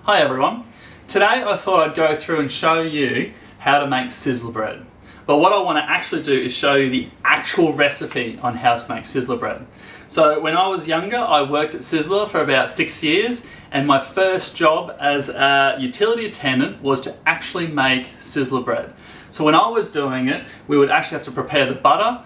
Hi everyone. Today I thought I'd go through and show you how to make sizzler bread. But what I want to actually do is show you the actual recipe on how to make sizzler bread. So when I was younger, I worked at Sizzler for about 6 years, and my first job as a utility attendant was to actually make sizzler bread. So when I was doing it, we would actually have to prepare the butter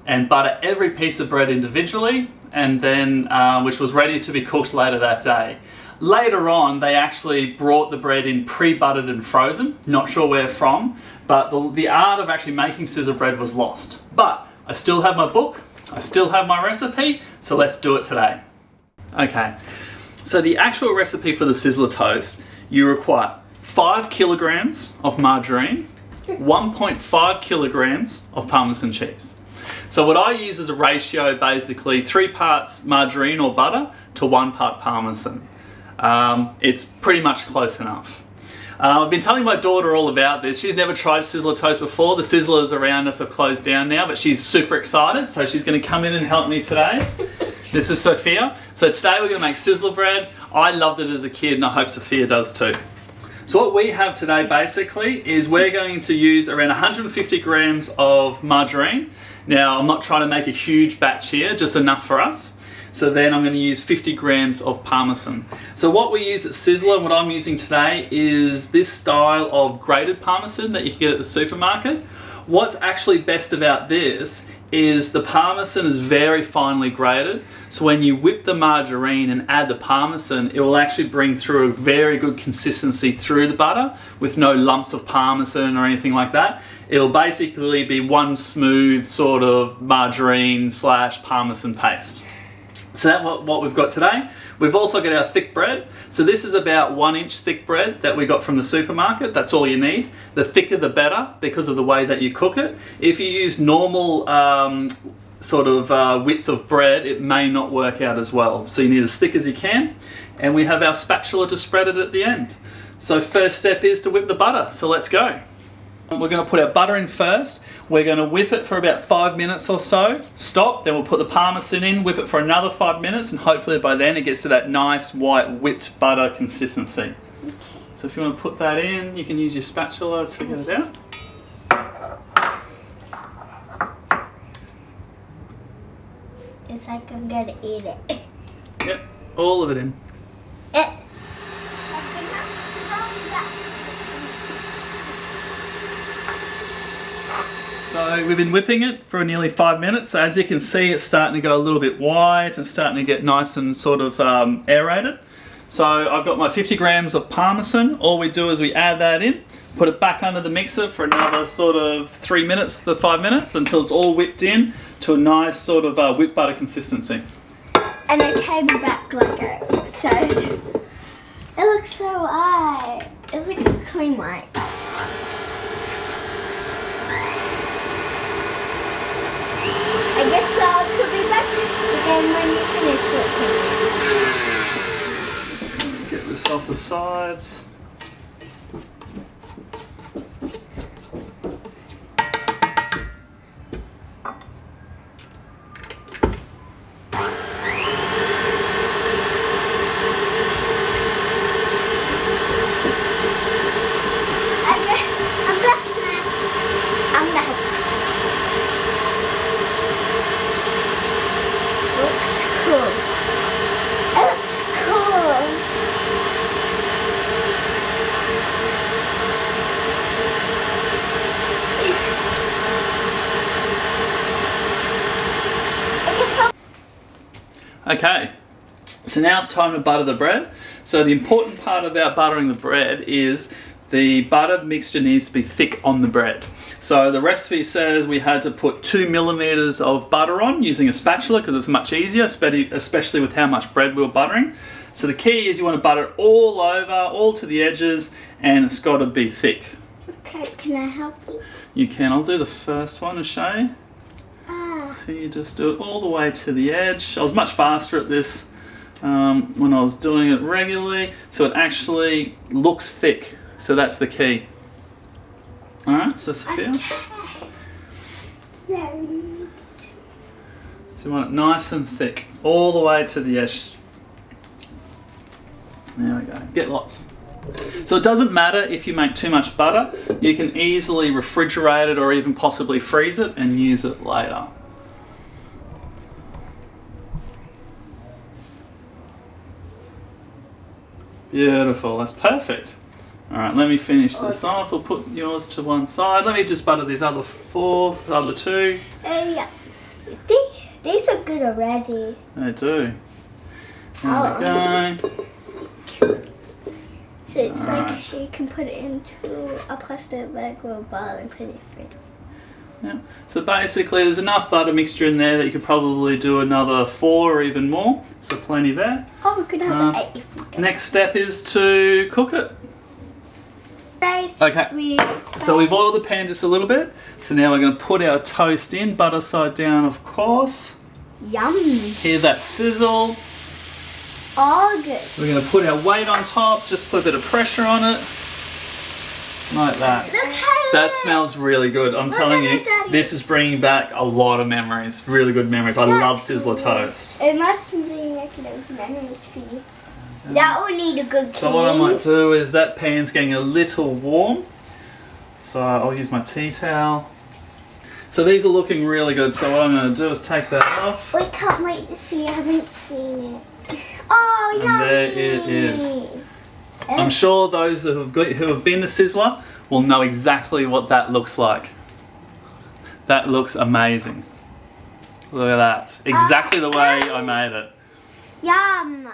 and butter every piece of bread individually, and then which was ready to be cooked later that day. Later on, they actually brought the bread in pre-buttered and frozen, not sure where from, but the art of actually making sizzler bread was lost. But I still have my book, I still have my recipe, so let's do it today. Okay, so the actual recipe for the sizzler toast, you require 5 kilograms of margarine, 1.5 kilograms of parmesan cheese. So what I use is a ratio, basically 3 parts margarine or butter to 1 part parmesan. It's pretty much close enough. I've been telling my daughter all about this. She's never tried sizzler toast before. The sizzlers around us have closed down now, but she's super excited, so she's going to come in and help me today. This is Sophia. So today we're going to make sizzler bread. I loved it as a kid, and I hope Sophia does too. So what we have today basically is we're going to use around 150 grams of margarine. Now I'm not trying to make a huge batch here, just enough for us. So then I'm going to use 50 grams of parmesan. So what we use at Sizzler, and what I'm using today, is this style of grated parmesan that you can get at the supermarket. What's actually best about this is the parmesan is very finely grated. So when you whip the margarine and add the parmesan, it will actually bring through a very good consistency through the butter with no lumps of parmesan or anything like that. It'll basically be one smooth sort of margarine / parmesan paste. So that's what we've got today. We've also got our thick bread. So this is about 1 inch thick bread that we got from the supermarket. That's all you need. The thicker the better because of the way that you cook it. If you use normal width of bread, it may not work out as well. So you need as thick as you can. And we have our spatula to spread it at the end. So first step is to whip the butter. So let's go. We're going to put our butter in first. We're going to whip it for about 5 minutes or so. Stop, then we'll put the parmesan in, whip it for another 5 minutes, and hopefully by then it gets to that nice white whipped butter consistency. So if you want to put that in, you can use your spatula to get it out. It's like I'm going to eat it. Yep, all of it in. So we've been whipping it for nearly 5 minutes. So as you can see, it's starting to go a little bit white and starting to get nice and sort of aerated. So I've got my 50 grams of parmesan. All we do is we add that in, put it back under the mixer for another sort of 3 minutes to 5 minutes until it's all whipped in to a nice sort of whipped butter consistency. And it came back like a, so it looks so white. It's like a clean white. I guess I'll be back again when you finish it. Get this off the sides. Okay, so now it's time to butter the bread. So the important part about buttering the bread is the butter mixture needs to be thick on the bread. So the recipe says we had to put 2 millimeters of butter on using a spatula because it's much easier, especially with how much bread we were buttering. So the key is you want to butter it all over, all to the edges, and it's got to be thick. Okay, can I help you? You can. I'll do the first one and show you. So you just do it all the way to the edge. I was much faster at this when I was doing it regularly, so it actually looks thick. So that's the key. All right, so Sophia. Okay. So you want it nice and thick, all the way to the edge. There we go. Get lots. So it doesn't matter if you make too much butter. You can easily refrigerate it or even possibly freeze it and use it later. Beautiful, that's perfect. All right, let me finish this off. We'll put yours to one side. Let me just butter these other other two. Yeah. These are good already. They do. There we go. So it's Alright. like you can put it into a plastic bag or a bowl and put it in the fridge. Yeah. So basically there's enough butter mixture in there that you could probably do another 4 or even more. So plenty there. Oh, we could have 8 if we go. Next step is to cook it. Right. Okay. So we've oiled the pan just a little bit. So now we're going to put our toast in, butter side down of course. Yum. Hear that sizzle. All good. We're going to put our weight on top, just put a bit of pressure on it. Like that. Look at That it. smells really good. I'm telling at you, it, Daddy. this is bringing back a lot of memories. Really good memories. I love That's Sizzler good. Toast. It must be making those memories for you. That will need a good So what I might do is that pan's getting a little warm. So I'll use my tea towel. So these are looking really good. So what I'm going to do is take that off. We can't wait to see. I haven't seen it. Oh, And there it is. I'm sure those who have been to Sizzler will know exactly what that looks like. That looks amazing. Look at that. Exactly the way I made it. Yum.